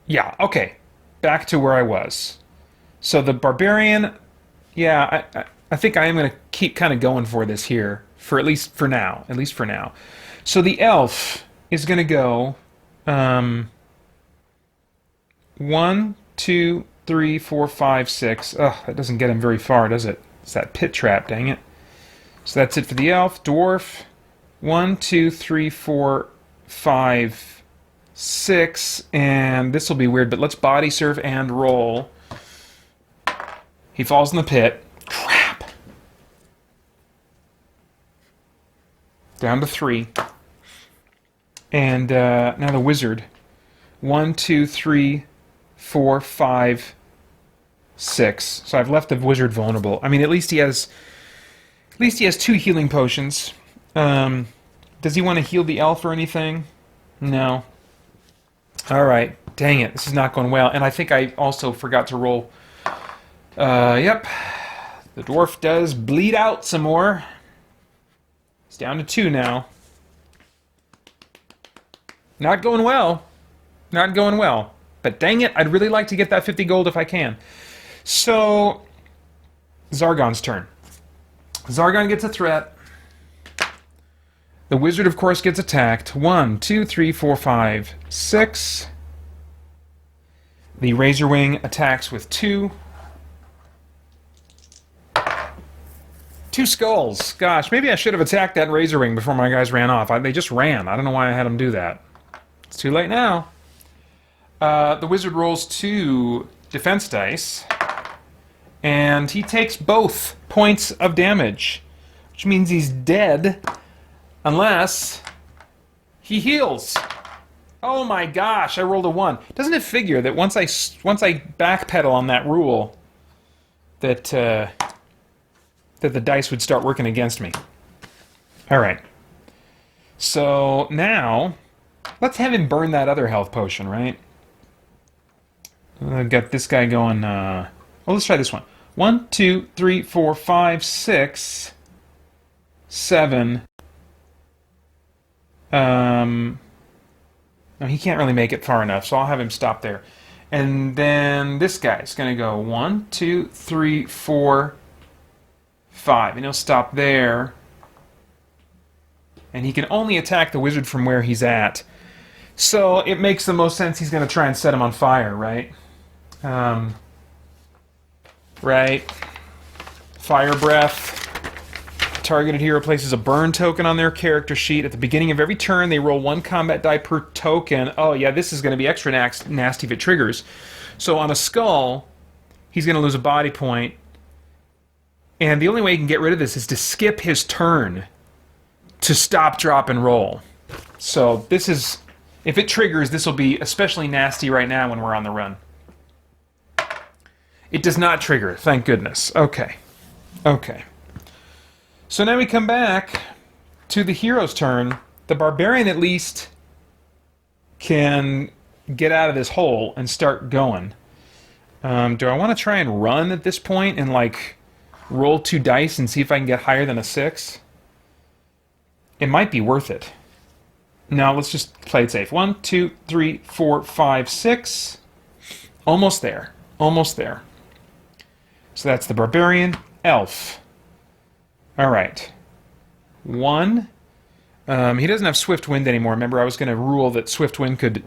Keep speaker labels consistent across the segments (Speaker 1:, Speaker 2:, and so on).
Speaker 1: Yeah, okay. Back to where I was. So the barbarian, yeah, I think I am going to keep kind of going for this here, for at least for now. At least for now. So the elf is going to go one, two, three, four, five, six. Ugh, that doesn't get him very far, does it? It's that pit trap, dang it. So that's it for the elf. Dwarf, one, two, three, four, five, six, and this will be weird, but let's body surf and roll. He falls in the pit. Crap. Down to three. And now the wizard. One, two, three, four, five, six. So I've left the wizard vulnerable. I mean, at least he has two healing potions. Does he want to heal the elf or anything? No. All right. Dang it. This is not going well. And I think I also forgot to roll. Yep. The dwarf does bleed out some more. It's down to two now. Not going well. Not going well. But dang it, I'd really like to get that 50 gold if I can. So, Zargon's turn. Zargon gets a threat. The wizard, of course, gets attacked. 1, 2, 3, 4, 5, 6. The Razorwing attacks with 2. 2 skulls. Gosh, maybe I should have attacked that Razorwing before my guys ran off. They just ran. I don't know why I had them do that. It's too late now. The wizard rolls 2 defense dice. And he takes both points of damage. Which means he's dead. Unless he heals. Oh my gosh, I rolled a 1. Doesn't it figure that once I backpedal on that rule, that the dice would start working against me? All right. So now, let's have him burn that other health potion, right? I've got this guy going. Well, let's try this one. 1, 2, 3, 4, 5, 6, 7. No, he can't really make it far enough, so I'll have him stop there. And then this guy's going to go 1, 2, 3, 4, 5. And he'll stop there. And he can only attack the wizard from where he's at. So it makes the most sense he's going to try and set him on fire, right? Right. Fire breath. Targeted hero places a burn token on their character sheet. At the beginning of every turn, they roll 1 combat die per token. Oh, yeah, this is going to be extra nasty if it triggers. So on a skull, he's going to lose a body point. And the only way he can get rid of this is to skip his turn to stop, drop, and roll. So this is... If it triggers, this will be especially nasty right now when we're on the run. It does not trigger, thank goodness. Okay. Okay. So now we come back to the hero's turn. The barbarian at least can get out of this hole and start going. Do I want to try and run at this point and like roll 2 dice and see if I can get higher than a 6? It might be worth it. Now let's just play it safe. 1, 2, 3, 4, 5, 6. Almost there. Almost there. So that's the barbarian. Elf. Alright. 1. He doesn't have Swift Wind anymore. Remember, I was going to rule that Swift Wind could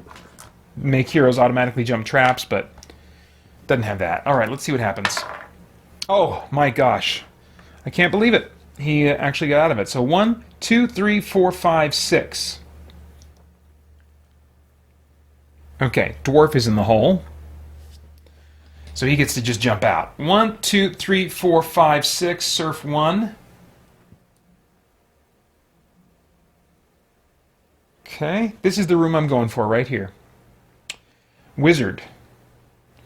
Speaker 1: make heroes automatically jump traps, but doesn't have that. Alright, let's see what happens. Oh, my gosh. I can't believe it. He actually got out of it. So 1, 2, 3, 4, 5, 6. Okay, dwarf is in the hole. So he gets to just jump out. 1, 2, 3, 4, 5, 6. Surf 1. Okay, this is the room I'm going for right here. Wizard.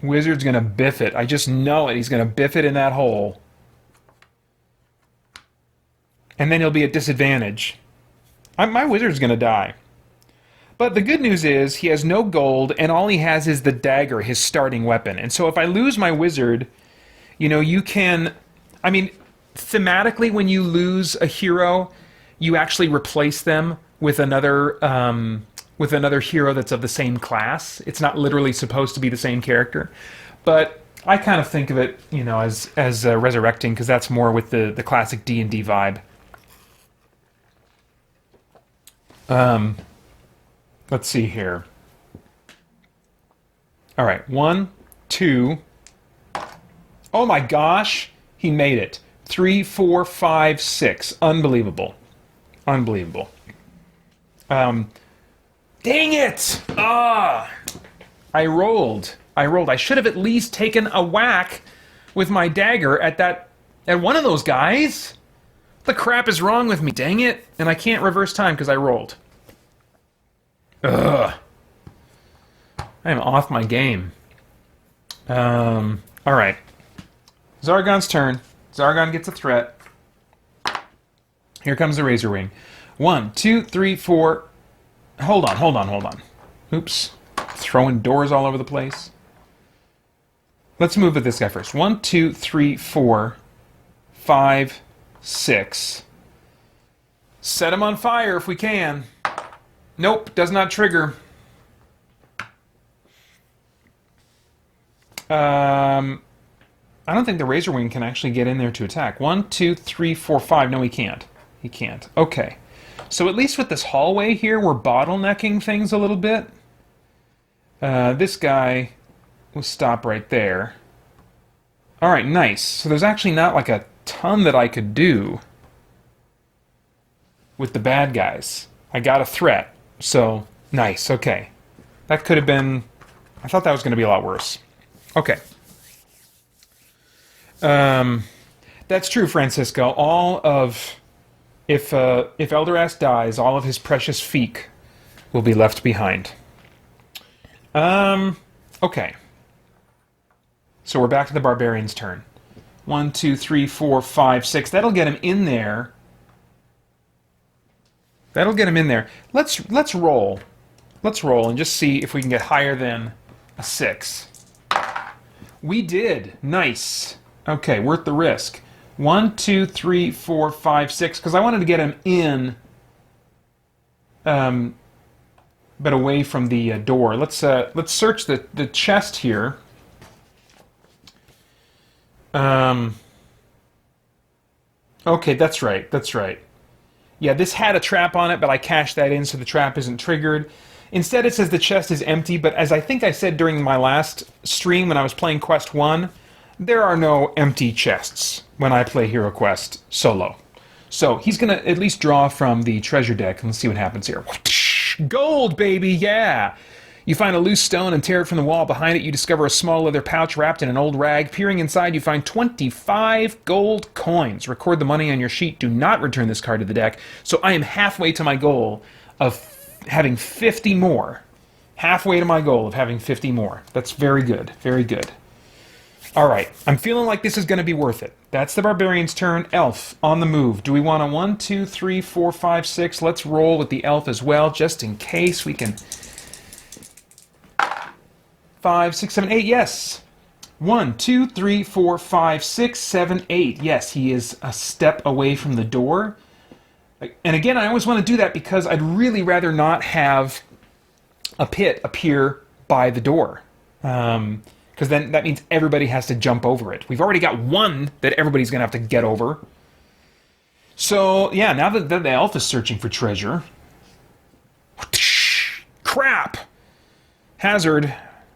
Speaker 1: Wizard's going to biff it. I just know it. He's going to biff it in that hole. And then he'll be at disadvantage. My wizard's going to die. But the good news is he has no gold, and all he has is the dagger, his starting weapon. And so if I lose my wizard, you know, you can... I mean, thematically, when you lose a hero, you actually replace them with another with another hero that's of the same class. It's not literally supposed to be the same character, but I kind of think of it, you know, as resurrecting, because that's more with the classic D&D vibe. Let's see here. All right, 1, 2. Oh my gosh, he made it. 3, 4, 5, 6. Unbelievable. Unbelievable. Dang it! I rolled. I should have at least taken a whack with my dagger at one of those guys. What the crap is wrong with me? Dang it! And I can't reverse time because I rolled. Ugh. I am off my game. All right. Zargon's turn. Zargon gets a threat. Here comes the Razor Wing. 1, 2, 3, 4. Hold on. Oops. Throwing doors all over the place. Let's move with this guy first. 1, 2, 3, 4, 5, 6. Set him on fire if we can. Nope, does not trigger. I don't think the Razor Wing can actually get in there to attack. 1, 2, 3, 4, 5. No, he can't. He can't. Okay. So at least with this hallway here, we're bottlenecking things a little bit. This guy will stop right there. Alright, nice. So there's actually not like a ton that I could do with the bad guys. I got a threat. So, nice. Okay. That could have been... I thought that was going to be a lot worse. Okay. That's true, Francisco. All of... If Eldoras dies, all of his precious feek will be left behind. Okay. So we're back to the Barbarian's turn. 1, 2, 3, 4, 5, 6. That'll get him in there. That'll get him in there. Let's roll. Let's roll and just see if we can get higher than a 6. We did. Nice. Okay, worth the risk. 1, 2, 3, 4, 5, 6. Because I wanted to get him in, but away from the door. Let's search the chest here. Okay, that's right. That's right. Yeah, this had a trap on it, but I cached that in so the trap isn't triggered. Instead, it says the chest is empty, but as I think I said during my last stream when I was playing Quest 1, there are no empty chests when I play HeroQuest solo. So he's going to at least draw from the treasure deck, and let's see what happens here. Gold, baby, yeah! You find a loose stone and tear it from the wall. Behind it, you discover a small leather pouch wrapped in an old rag. Peering inside, you find 25 gold coins. Record the money on your sheet. Do not return this card to the deck. So I am halfway to my goal of having 50 more. Halfway to my goal of having 50 more. That's very good. Very good. All right. I'm feeling like this is going to be worth it. That's the Barbarian's turn. Elf, on the move. Do we want a 1, 2, 3, 4, 5, 6? Let's roll with the Elf as well, just in case we can... 5, 6, 7, 8, yes. 1, 2, 3, 4, 5, 6, 7, 8. Yes, he is a step away from the door. And again, I always want to do that because I'd really rather not have a pit appear by the door. Because then that means everybody has to jump over it. We've already got one that everybody's going to have to get over. So, yeah, now that the elf is searching for treasure... Crap! Hazard.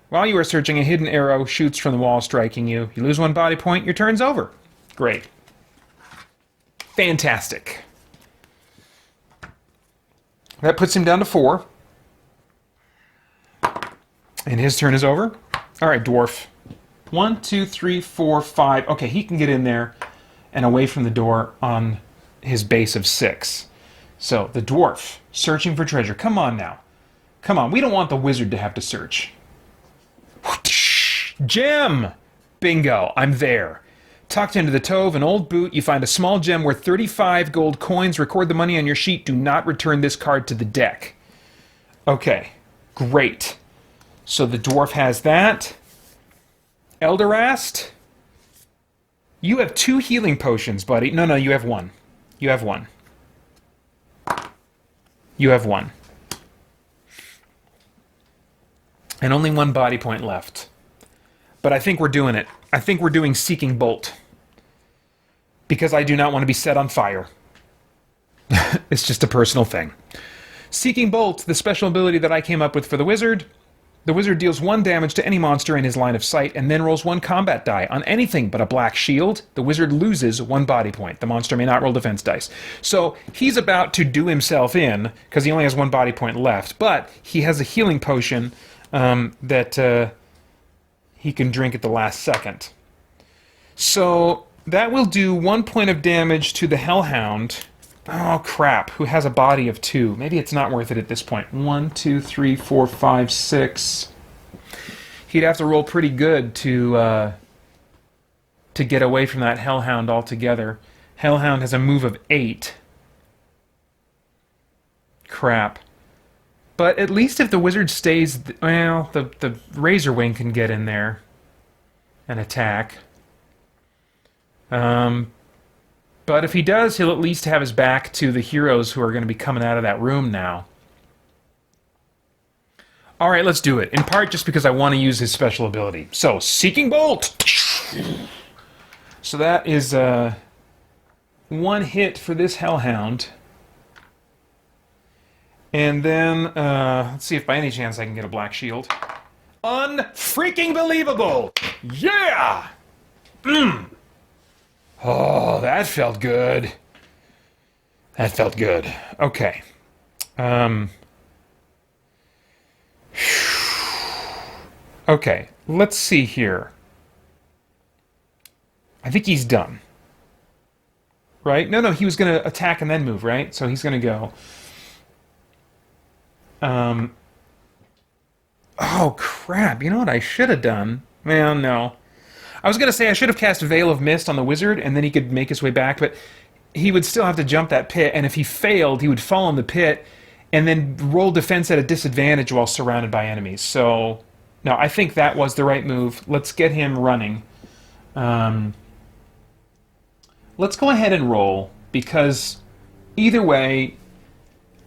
Speaker 1: While you are searching, a hidden arrow shoots from the wall, striking you. You lose 1 body point, your turn's over. Great. Fantastic. That puts him down to 4. And his turn is over. All right, dwarf. 1, 2, 3, 4, 5. Okay, he can get in there and away from the door on his base of 6. So, the dwarf, searching for treasure. Come on now. Come on, we don't want the wizard to have to search. Gem! Bingo, I'm there. Tucked into the toe of an old boot, you find a small gem worth 35 gold coins. Record the money on your sheet. Do not return this card to the deck. Okay, great. So the dwarf has that. Eldorast, you have 2 healing potions, buddy. No, you have 1. You have 1. You have 1. And only one body point left. But I think we're doing it. I think we're doing Seeking Bolt. Because I do not want to be set on fire. It's just a personal thing. Seeking Bolt, the special ability that I came up with for the wizard. The wizard deals 1 damage to any monster in his line of sight and then rolls 1 combat die. On anything but a black shield, the wizard loses 1 body point. The monster may not roll defense dice. So he's about to do himself in, because he only has 1 body point left, but he has a healing potion that he can drink at the last second. So that will do 1 point of damage to the Hellhound. Oh, crap. Who has a body of 2. Maybe it's not worth it at this point. 1, 2, 3, 4, 5, 6. He'd have to roll pretty good to get away from that Hellhound altogether. Hellhound has a move of 8. Crap. But at least if the wizard stays... Well, the Razor Wing can get in there and attack. But if he does, he'll at least have his back to the heroes who are going to be coming out of that room now. Alright, let's do it. In part just because I want to use his special ability. So, Seeking Bolt! So that is 1 hit for this Hellhound. And then, let's see if by any chance I can get a black shield. Unfreaking believable! Yeah! Oh, that felt good. That felt good. Okay. Okay, let's see here. I think he's done. Right? No, he was going to attack and then move, right? So he's going to go. Oh, crap. You know what I should have done? Well, no. I was going to say I should have cast Veil of Mist on the wizard, and then he could make his way back, but he would still have to jump that pit, and if he failed, he would fall in the pit, and then roll defense at a disadvantage while surrounded by enemies. So, no, I think that was the right move. Let's get him running. Let's go ahead and roll, because either way,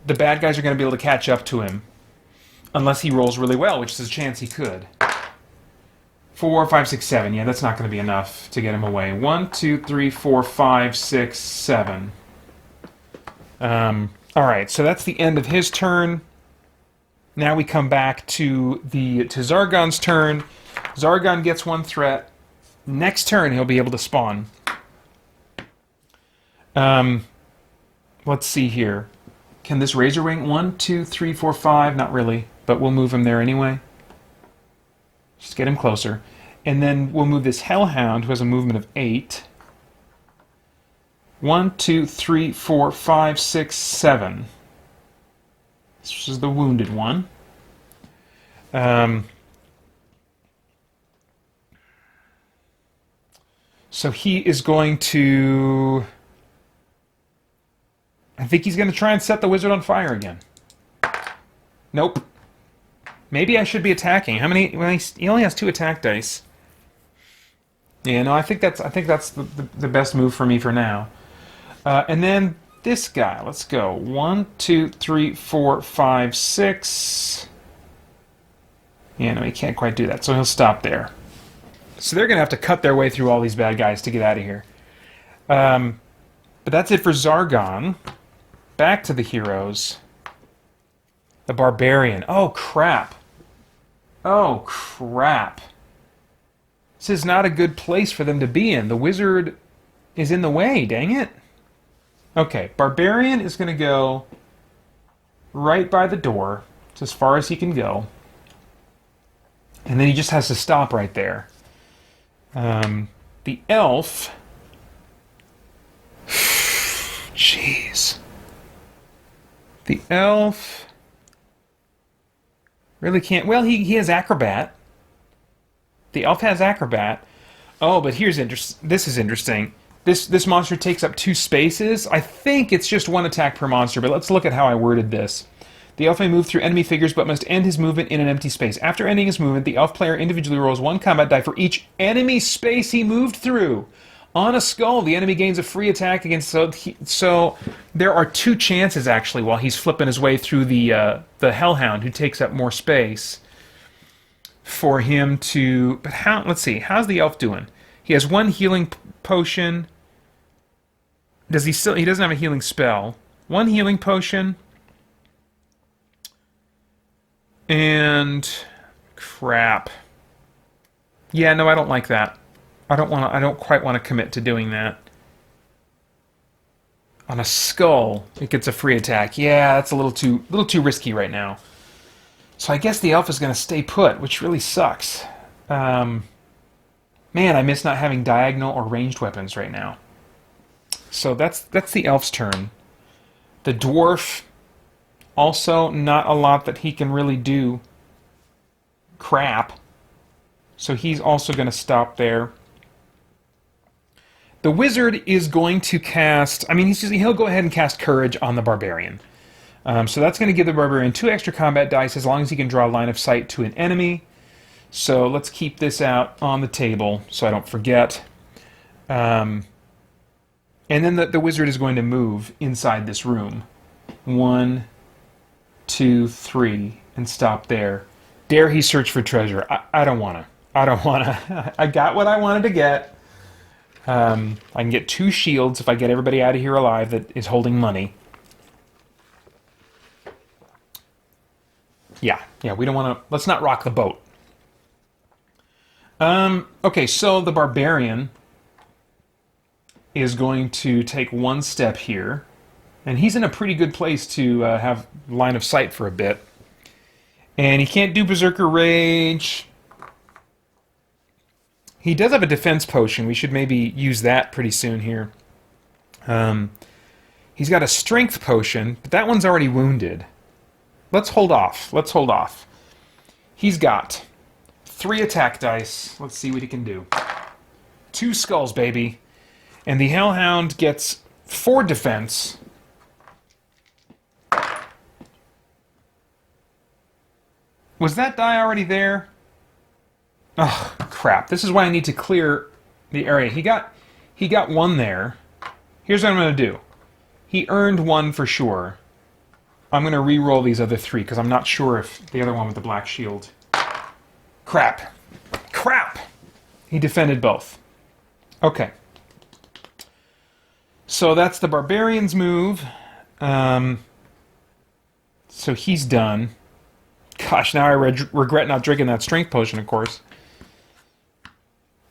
Speaker 1: the bad guys are going to be able to catch up to him, unless he rolls really well, which is a chance he could. 4, 5, 6, 7. Yeah, that's not going to be enough to get him away. 1, 2, 3, 4, 5, 6, 7. Alright, so that's the end of his turn. Now we come back to Zargon's turn. Zargon gets 1 threat. Next turn, he'll be able to spawn. Let's see here. Can this Razor Wing? 1, 2, 3, 4, 5. Not really, but we'll move him there anyway. Just get him closer. And then we'll move this Hellhound, who has a movement of 8. 1, 2, 3, 4, 5, 6, 7. This is the wounded one. So he is going to... I think he's going to try and set the wizard on fire again. Nope. Maybe I should be attacking. How many? Well, he only has 2 attack dice. Yeah, no, I think that's the best move for me for now. And then this guy. Let's go. 1, 2, 3, 4, 5, 6. Yeah, no, he can't quite do that, so he'll stop there. So they're gonna have to cut their way through all these bad guys to get out of here. But that's it for Zargon. Back to the heroes. The Barbarian. Oh, crap. Oh, crap. This is not a good place for them to be in. The wizard is in the way, dang it. Okay, Barbarian is going to go right by the door. It's as far as he can go. And then he just has to stop right there. The elf... Jeez. The elf... really can't... Well, he has Acrobat. The elf has Acrobat. Oh, but here's this is interesting. This monster takes up 2 spaces. I think it's just 1 attack per monster, but let's look at how I worded this. The elf may move through enemy figures, but must end his movement in an empty space. After ending his movement, the elf player individually rolls 1 combat die for each enemy space he moved through. On a skull, the enemy gains a free attack against... So there are 2 chances, actually, while he's flipping his way through the Hellhound, who takes up more space. for him to... But how... Let's see. How's the elf doing? He has one healing potion. Does he still... He doesn't have a healing spell. One healing potion. And... Crap. Yeah, no, I don't like that. I don't quite want to commit to doing that. On a skull, it gets a free attack. Yeah, that's a little too risky right now. So I guess the elf is going to stay put, which really sucks. Man, I miss not having diagonal or ranged weapons right now. So that's the elf's turn. The dwarf, also not a lot that he can really do. Crap. So he's also going to stop there. The wizard is going to cast... I mean, he'll go ahead and cast Courage on the barbarian. So that's going to give the barbarian 2 extra combat dice as long as he can draw a line of sight to an enemy. So let's keep this out on the table so I don't forget. And then the wizard is going to move inside this room. 1, 2, 3, and stop there. Dare he search for treasure? I don't want to. I don't want to. I got what I wanted to get. I can get 2 shields if I get everybody out of here alive that is holding money. Yeah, we don't want to... Let's not rock the boat. Okay, so the barbarian is going to take 1 step here. And he's in a pretty good place to have line of sight for a bit. And he can't do Berserker Rage. He does have a defense potion. We should maybe use that pretty soon here. He's got a strength potion, but that one's already wounded. Let's hold off. He's got 3 attack dice. Let's see what he can do. 2 skulls, baby. And the Hellhound gets 4 defense. Was that die already there? Oh, crap. This is why I need to clear the area. He got 1 there. Here's what I'm going to do. He earned 1 for sure. I'm going to re-roll these other 3, because I'm not sure if the other one with the black shield... Crap. He defended both. Okay. So that's the barbarian's move. So he's done. Gosh, now I regret not drinking that strength potion, of course.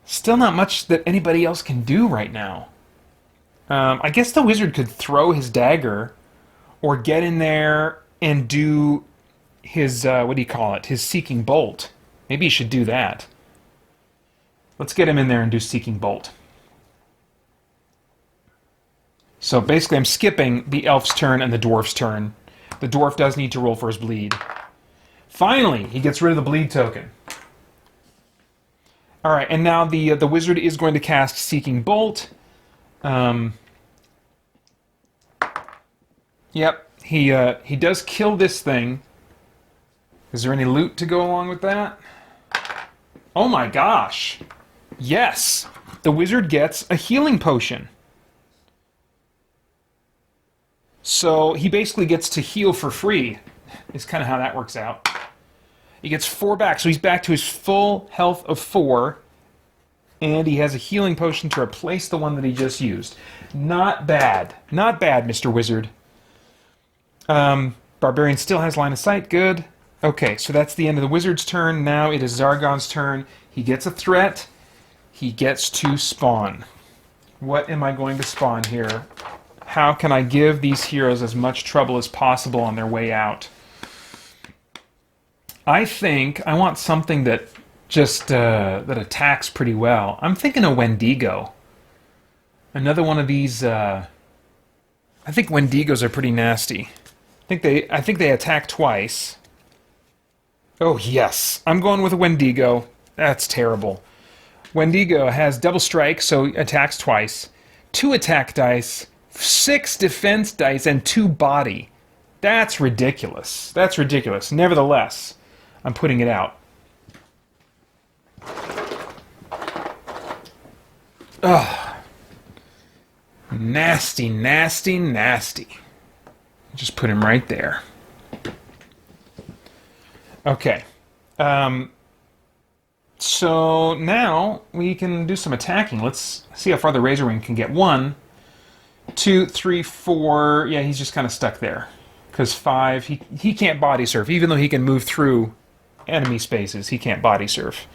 Speaker 1: Still not much that anybody else can do right now. I guess the wizard could throw his dagger or get in there and do his, what do you call it, his Seeking Bolt. Maybe he should do that. Let's get him in there and do Seeking Bolt. So basically I'm skipping the elf's turn and the dwarf's turn. The dwarf does need to roll for his bleed. Finally, he gets rid of the bleed token. Alright, and now the wizard is going to cast Seeking Bolt. Yep, he does kill this thing. Is there any loot to go along with that? Oh my gosh! Yes! The wizard gets a healing potion. So he basically gets to heal for free, is kind of how that works out. He gets 4 back, so he's back to his full health of 4. And he has a healing potion to replace the one that he just used. Not bad. Not bad, Mr. Wizard. Barbarian still has line of sight. Good. Okay, so that's the end of the wizard's turn. Now it is Zargon's turn. He gets a threat. He gets to spawn. What am I going to spawn here? How can I give these heroes as much trouble as possible on their way out? I think I want something that just that attacks pretty well. I'm thinking a Wendigo. Another one of these. I think Wendigos are pretty nasty. I think they attack twice. Oh yes, I'm going with a Wendigo. That's terrible. Wendigo has double strike, so attacks twice. 2 attack dice, 6 defense dice, and 2 body. That's ridiculous. That's ridiculous. Nevertheless, I'm putting it out. Ugh. Nasty, nasty, nasty. Just put him right there. Okay. So now we can do some attacking. Let's see how far the Razor Wing can get. 1, 2, 3, 4. Yeah, he's just kind of stuck there. Because 5, he can't body surf. Even though he can move through enemy spaces, he can't body surf.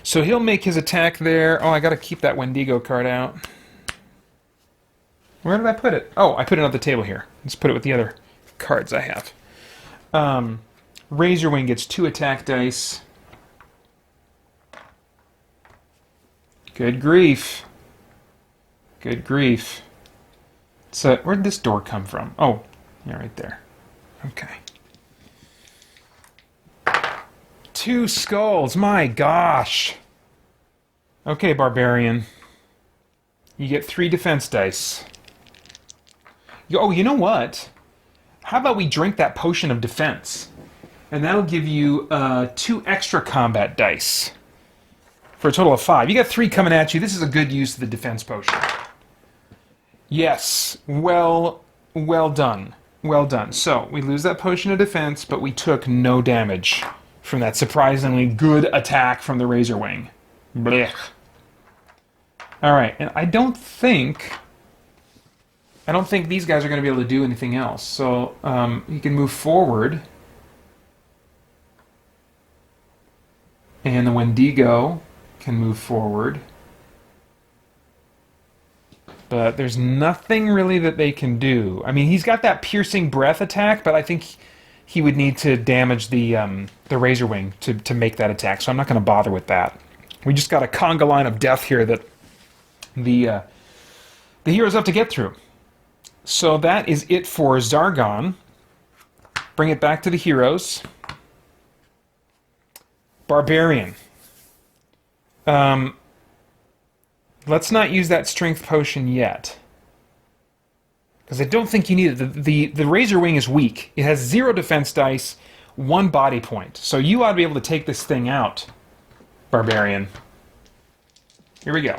Speaker 1: So he'll make his attack there. Oh, I gotta keep that Wendigo card out. Where did I put it? Oh, I put it on the table here. Let's put it with the other cards I have. Razor Wing gets 2 attack dice. Good grief. Good grief. So, where'd this door come from? Oh, yeah, right there. Okay. 2 skulls. My gosh. Okay, Barbarian. You get 3 defense dice. Oh, you know what? How about we drink that potion of defense? And that'll give you 2 extra combat dice. For a total of 5. You got 3 coming at you. This is a good use of the defense potion. Yes. Well done. Well done. So, we lose that potion of defense, but we took no damage from that surprisingly good attack from the Razor Wing. Blech. Alright, and I don't think these guys are going to be able to do anything else. So, you can move forward. And the Wendigo can move forward. But there's nothing really that they can do. I mean, he's got that piercing breath attack, but I think he would need to damage the Razor Wing to make that attack, so I'm not going to bother with that. We just got a conga line of death here that the heroes have to get through. So that is it for Zargon. Bring it back to the heroes. Barbarian. Let's not use that strength potion yet. Because I don't think you need it. The Razor Wing is weak. It has 0 defense dice, 1 body point. So you ought to be able to take this thing out, Barbarian. Here we go.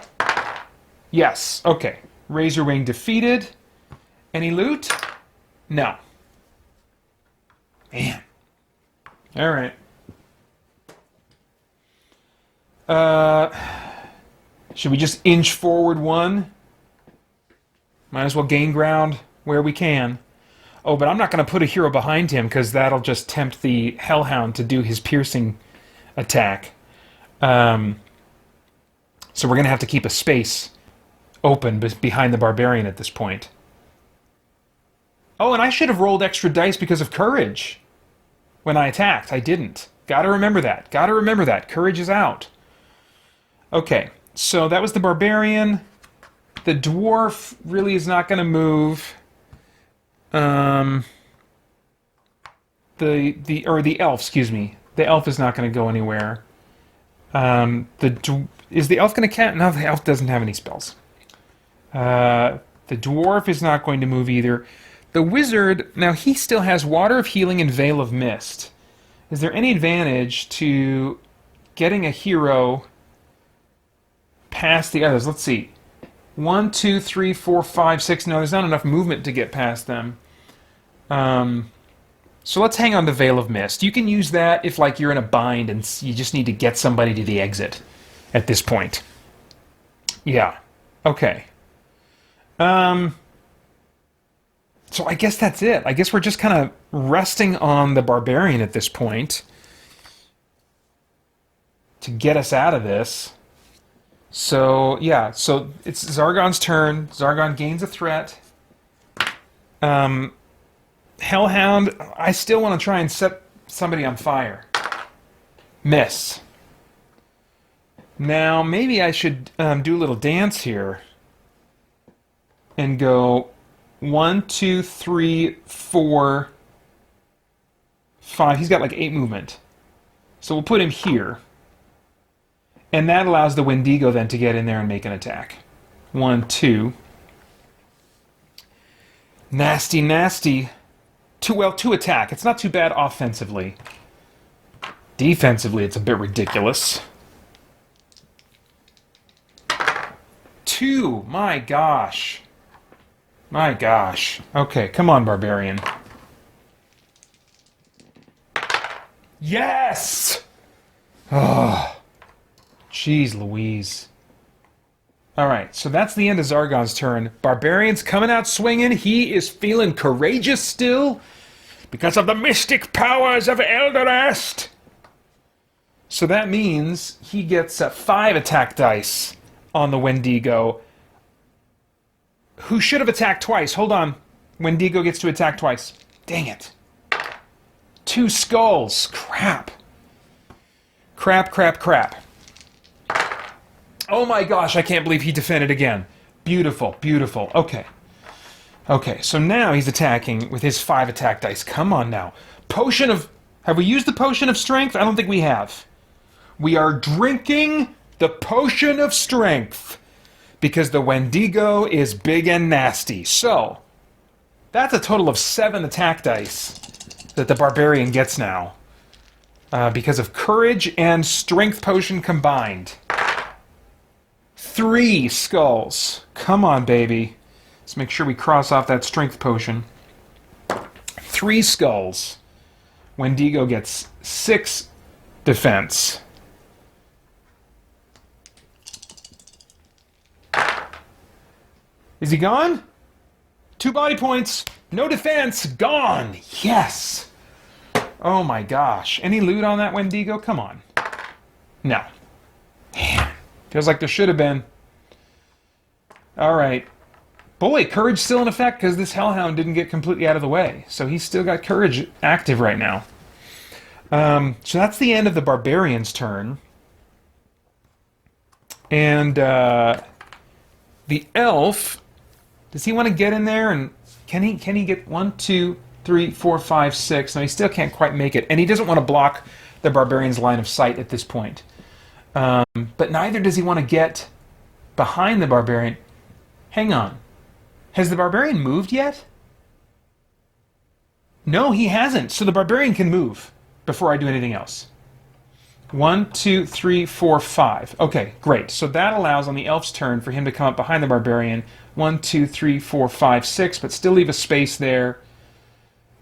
Speaker 1: Yes, okay. Razor Wing defeated. Any loot? No. Man. Alright. Should we just inch forward 1? Might as well gain ground where we can. Oh, but I'm not going to put a hero behind him because that'll just tempt the Hellhound to do his piercing attack. So we're going to have to keep a space open behind the Barbarian at this point. Oh, and I should have rolled extra dice because of courage when I attacked. I didn't. Gotta remember that. Gotta remember that. Courage is out. Okay, so that was the Barbarian. The Dwarf really is not going to move. The Elf, excuse me. The Elf is not going to go anywhere. Is the Elf going to cast? No, the Elf doesn't have any spells. The Dwarf is not going to move either. The Wizard, now he still has Water of Healing and Veil of Mist. Is there any advantage to getting a hero past the others? Let's see. 1, 2, 3, 4, 5, 6. No, there's not enough movement to get past them. So let's hang on to Veil of Mist. You can use that if, like, you're in a bind and you just need to get somebody to the exit at this point. Yeah. Okay. So I guess that's it. I guess we're just kind of resting on the Barbarian at this point to get us out of this. So, yeah, so it's Zargon's turn. Zargon gains a threat. Hellhound, I still want to try and set somebody on fire. Miss. Now, maybe I should do a little dance here and go 1, 2, 3, 4, 5. He's got like 8 movement. So we'll put him here. And that allows the Wendigo then to get in there and make an attack. 1, 2. Nasty, nasty. 2 attack. It's not too bad offensively. Defensively, it's a bit ridiculous. 2. My gosh. My gosh. Okay, come on, Barbarian. Yes! Oh. Jeez Louise. Alright, so that's the end of Zargon's turn. Barbarian's coming out swinging. He is feeling courageous still because of the mystic powers of Elderest. So that means he gets 5 attack dice on the Wendigo, who should have attacked twice. Hold on. Wendigo gets to attack twice. Dang it. 2 skulls. Crap. Crap, crap, crap. Oh my gosh, I can't believe he defended again. Beautiful, beautiful. Okay. Okay, so now he's attacking with his 5 attack dice. Come on now. Potion of... Have we used the Potion of Strength? I don't think we have. We are drinking the Potion of Strength because the Wendigo is big and nasty. So, that's a total of 7 attack dice that the Barbarian gets now. Because of Courage and Strength Potion combined. 3 skulls. Come on, baby. Let's make sure we cross off that Strength Potion. 3 skulls. Wendigo gets 6 defense. Is he gone? 2 body points. No defense. Gone. Yes. Oh my gosh. Any loot on that Wendigo? Come on. No. Man. Feels like there should have been. Alright. Boy, Courage still in effect because this Hellhound didn't get completely out of the way. So he's still got Courage active right now. So that's the end of the Barbarian's turn. And the Elf, does he want to get in there? And can he get 1, 2, 3, 4, 5, 6? No, he still can't quite make it. And he doesn't want to block the Barbarian's line of sight at this point. But neither does he want to get behind the Barbarian. Hang on. Has the Barbarian moved yet? No, he hasn't. So the Barbarian can move before I do anything else. 1, 2, 3, 4, 5. Okay, great. So that allows on the Elf's turn for him to come up behind the Barbarian. 1, 2, 3, 4, 5, 6, but still leave a space there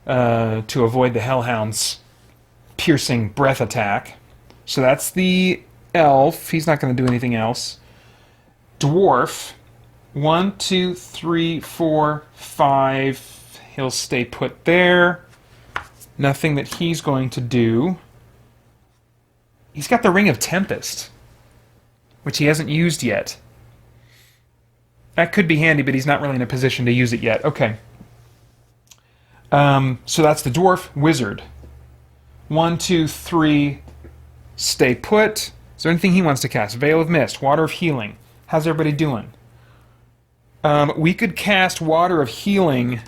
Speaker 1: to avoid the Hellhound's piercing breath attack. So that's the Elf. He's not going to do anything else. Dwarf. 1, 2, 3, 4, 5. He'll stay put there. Nothing that he's going to do. He's got the Ring of Tempest, which he hasn't used yet. That could be handy, but he's not really in a position to use it yet. Okay. So that's the Dwarf. Wizard. 1, 2, 3. Stay put. Is there anything he wants to cast? Veil of Mist. Water of Healing. How's everybody doing? We could cast Water of Healing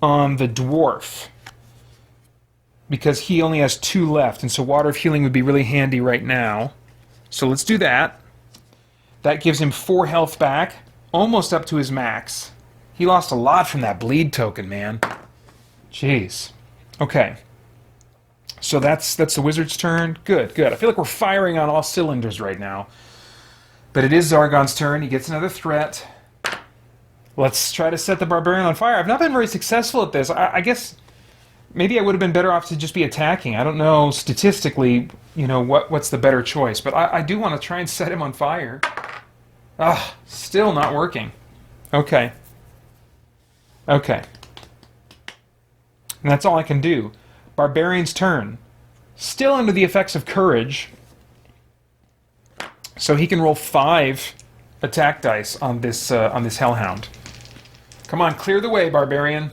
Speaker 1: on the Dwarf, because he only has 2 left, and so Water of Healing would be really handy right now. So let's do that. That gives him 4 health back, almost up to his max. He lost a lot from that bleed token, man. Jeez. Okay. So that's the Wizard's turn. Good, good. I feel like we're firing on all cylinders right now. But it is Zargon's turn. He gets another threat. Let's try to set the Barbarian on fire. I've not been very successful at this. I guess maybe I would have been better off to just be attacking. I don't know statistically, you know, what's the better choice. But I do want to try and set him on fire. Ah, still not working. Okay. Okay. And that's all I can do. Barbarian's turn. Still under the effects of Courage. So he can roll 5 attack dice on this Hellhound. Come on, clear the way, Barbarian.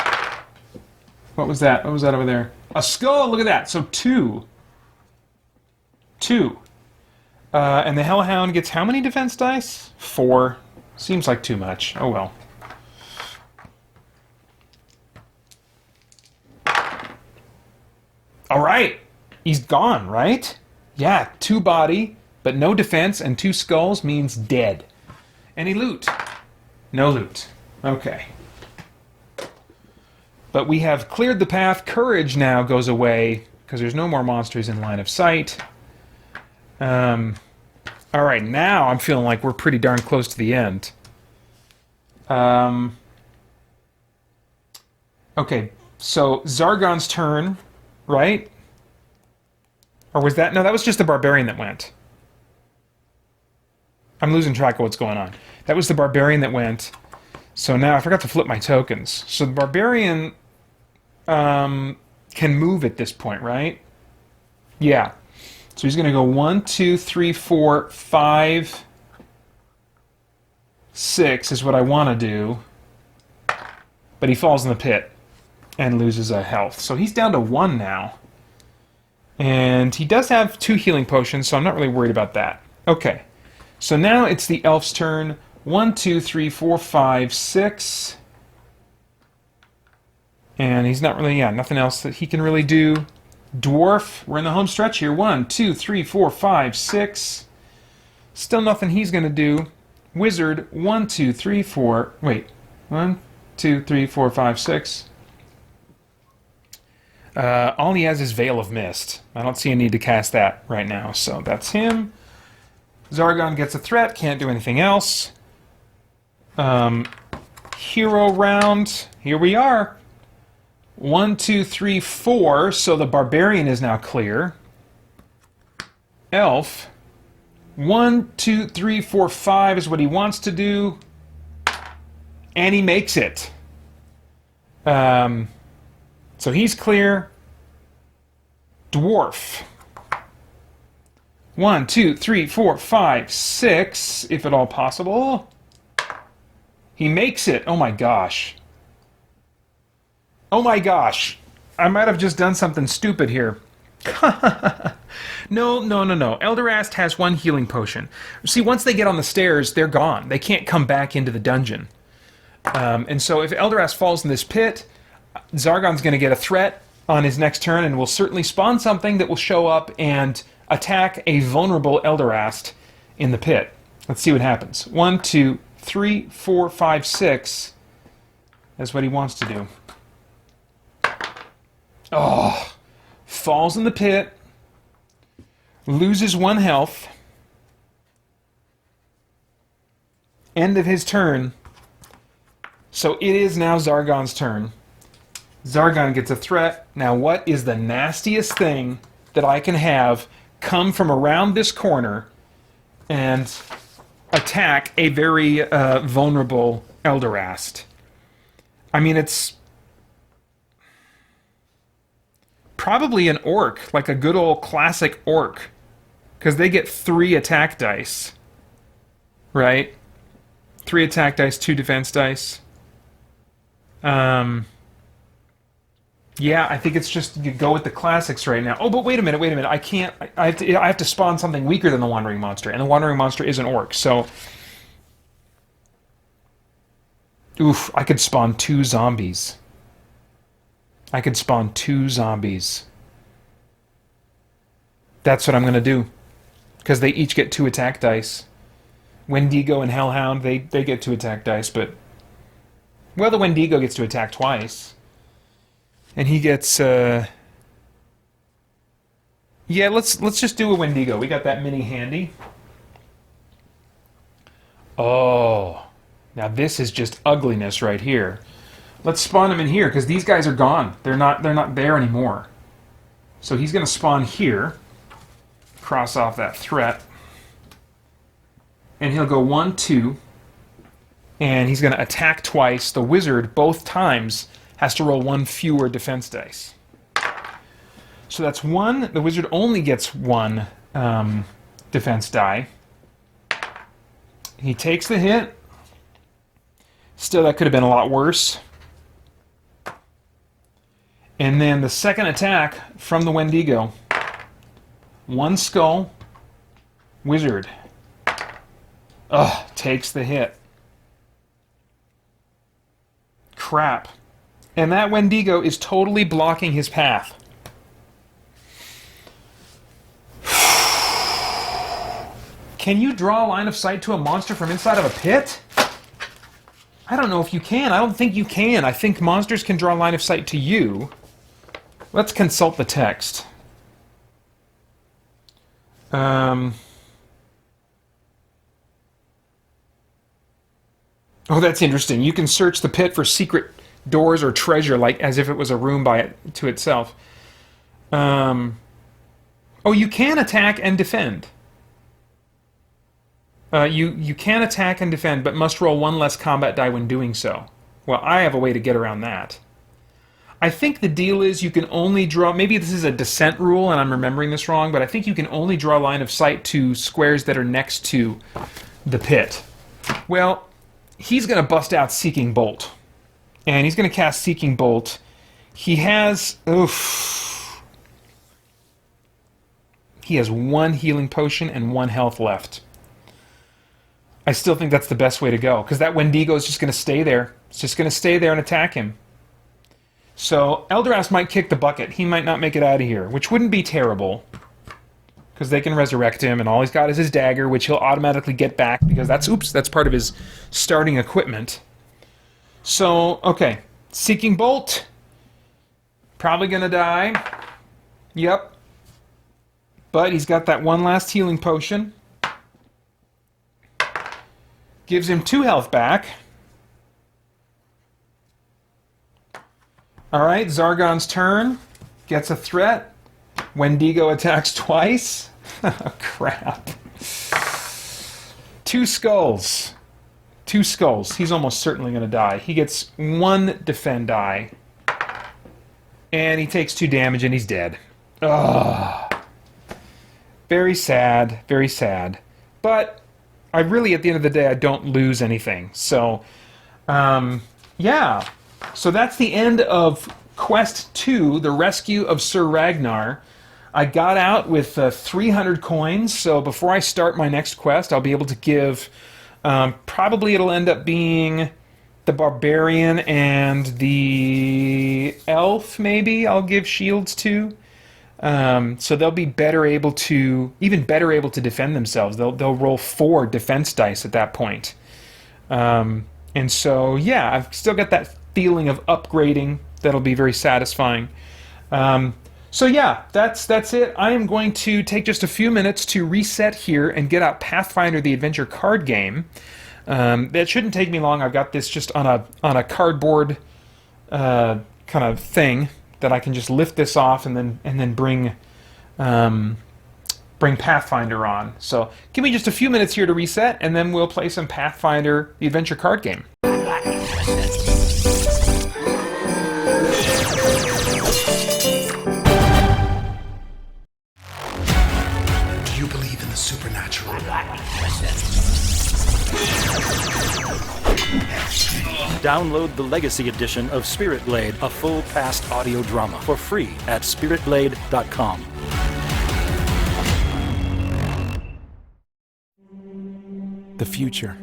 Speaker 1: What was that? What was that over there? A skull! Look at that! So 2. 2. And the Hellhound gets how many defense dice? 4. Seems like too much. Oh well. Alright! He's gone, right? Yeah, 2 body, but no defense, and 2 skulls means dead. Any loot? No loot. Okay. But we have cleared the path. Courage now goes away, because there's no more monsters in line of sight. Alright, now I'm feeling like we're pretty darn close to the end. Okay, so Zargon's turn, right? Or was that... No, that was just the Barbarian that went. I'm losing track of what's going on. That was the barbarian that went. So now I forgot to flip my tokens. So the barbarian can move at this point, right? Yeah. So he's going to go 1, 2, 3, 4, 5, 6 is what I want to do. But he falls in the pit and loses a health. So he's down to 1 now. And he does have 2 healing potions, so I'm not really worried about that. Okay. So now it's the elf's turn. 1, 2, 3, 4, 5, 6. And he's not really, nothing else that he can really do. Dwarf, we're in the home stretch here. 1, 2, 3, 4, 5, 6. Still nothing he's going to do. Wizard, 1, 2, 3, 4. Wait. 1, 2, 3, 4, 5, 6. All he has is Veil of Mist. I don't see a need to cast that right now, so that's him. Zargon gets a threat, can't do anything else. Hero round. Here we are. 1, 2, 3, 4. So the barbarian is now clear. Elf. 1, 2, 3, 4, 5 is what he wants to do. And he makes it. So he's clear. Dwarf. 1, 2, 3, 4, 5, 6, if at all possible. He makes it. Oh my gosh. Oh my gosh. I might have just done something stupid here. No. Elderast has 1 healing potion. See, once they get on the stairs, they're gone. They can't come back into the dungeon. And so if Elderast falls in this pit, Zargon's going to get a threat on his next turn and will certainly spawn something that will show up and attack a vulnerable Elderast in the pit. Let's see what happens. 1, 2, 3, 4, 5, 6. That's what he wants to do. Oh, falls in the pit, loses 1 health. End of his turn. So it is now Zargon's turn. Zargon gets a threat. Now what is the nastiest thing that I can have come from around this corner and attack a very vulnerable Elderast? I mean, it's probably an orc, like a good old classic orc, because they get 3 attack dice, right? 3 attack dice, 2 defense dice. Yeah, I think it's just you go with the classics right now. Oh, but wait a minute. I can't. I have to spawn something weaker than the Wandering Monster, and the Wandering Monster is an orc. So, oof, I could spawn 2 zombies. That's what I'm gonna do, because they each get 2 attack dice. Wendigo and Hellhound, they get 2 attack dice, but well, the Wendigo gets to attack twice. And he gets, yeah, let's just do a Wendigo. We got that mini handy. Oh, now this is just ugliness right here. Let's spawn him in here, because these guys are gone. They're not there anymore. So he's going to spawn here. Cross off that threat. And he'll go 1, 2. And he's going to attack twice. The wizard, both times, has to roll 1 fewer defense dice. So that's 1. The wizard only gets 1 defense die. He takes the hit. Still, that could have been a lot worse. And then the second attack from the Wendigo. 1 skull. Wizard. Ugh, takes the hit. Crap. And that Wendigo is totally blocking his path. Can you draw a line of sight to a monster from inside of a pit? I don't know if you can. I don't think you can. I think monsters can draw a line of sight to you. Let's consult the text. Oh, that's interesting. You can search the pit for secret doors or treasure, like as if it was a room to itself. Oh, you can attack and defend. You can attack and defend, but must roll one less combat die when doing so. Well, I have a way to get around that. I think the deal is you can only draw... Maybe this is a descent rule, and I'm remembering this wrong, but I think you can only draw line of sight to squares that are next to the pit. Well, he's going to bust out Seeking Bolt. And he's going to cast Seeking Bolt. He has... Oof. He has 1 healing potion and 1 health left. I still think that's the best way to go, because that Wendigo is just going to stay there. It's just going to stay there and attack him. So Eldrazi might kick the bucket. He might not make it out of here, which wouldn't be terrible, because they can resurrect him, and all he's got is his dagger, which he'll automatically get back, because that's part of his starting equipment. So, okay. Seeking Bolt. Probably going to die. Yep. But he's got that 1 last healing potion. Gives him 2 health back. Alright, Zargon's turn. Gets a threat. Wendigo attacks twice. Oh, crap. 2 skulls. 2 skulls. He's almost certainly going to die. He gets 1 defend die. And he takes 2 damage and he's dead. Ugh. Very sad. Very sad. But I really, at the end of the day, I don't lose anything. So, yeah. So that's the end of Quest 2, The Rescue of Sir Ragnar. I got out with 300 coins, so before I start my next quest, I'll be able to give... probably it'll end up being the Barbarian and the Elf, maybe, I'll give shields to. So they'll be even better able to defend themselves. They'll roll 4 defense dice at that point. And so, yeah, I've still got that feeling of upgrading that'll be very satisfying. So yeah, that's it. I am going to take just a few minutes to reset here and get out Pathfinder the Adventure card game. That shouldn't take me long. I've got this just on a cardboard kind of thing that I can just lift this off and then bring Pathfinder on. So give me just a few minutes here to reset, and then we'll play some Pathfinder the Adventure card game.
Speaker 2: Supernatural.
Speaker 3: Download the Legacy Edition of Spirit Blade, a full past audio drama, for free at spiritblade.com.
Speaker 4: The future.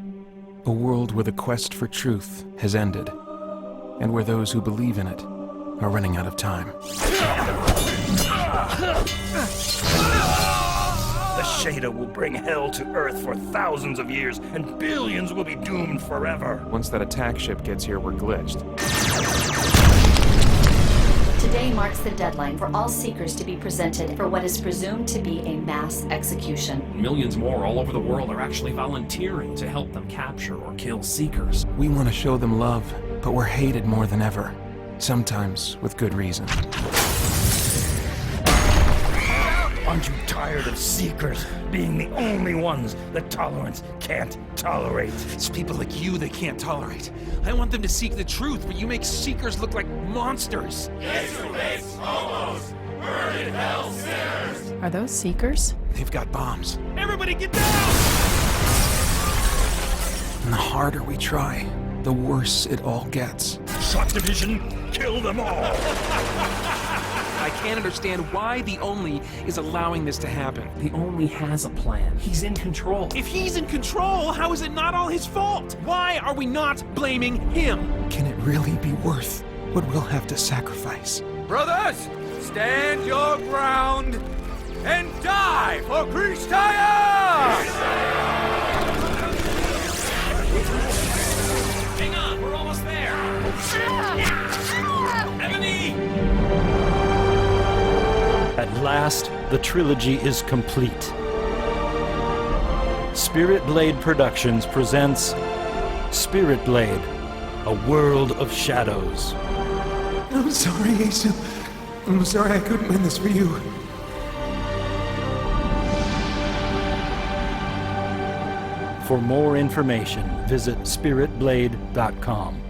Speaker 4: A world where the quest for truth has ended, and where those who believe in it are running out of time.
Speaker 5: The Shader will bring hell to Earth for thousands of years, and billions will be doomed forever.
Speaker 4: Once that attack ship gets here, we're glitched.
Speaker 6: Today marks the deadline for all Seekers to be presented for what is presumed to be a mass execution.
Speaker 7: Millions more all over the world are actually volunteering to help them capture or kill Seekers.
Speaker 4: We want to show them love, but we're hated more than ever. Sometimes with good reason.
Speaker 5: Aren't you tired of Seekers being the only ones that tolerance can't tolerate?
Speaker 8: It's people like you they can't tolerate. I want them to seek the truth, but you make Seekers look like monsters.
Speaker 9: Are those Seekers?
Speaker 4: They've got bombs.
Speaker 8: Everybody get down!
Speaker 4: And the harder we try, the worse it all gets.
Speaker 5: Shock Division, kill them all!
Speaker 8: I can't understand why the Only is allowing this to happen.
Speaker 7: The Only has a plan. He's in control.
Speaker 8: If he's in control, how is it not all his fault? Why are we not blaming him?
Speaker 4: Can it really be worth what we'll have to sacrifice?
Speaker 10: Brothers, stand your ground and die for Christian!
Speaker 8: Hang on, we're almost there. Ebony!
Speaker 3: At last, the trilogy is complete. Spirit Blade Productions presents Spirit Blade, A World of Shadows.
Speaker 4: I'm sorry, Asa. I'm sorry I couldn't win this for you.
Speaker 3: For more information, visit spiritblade.com.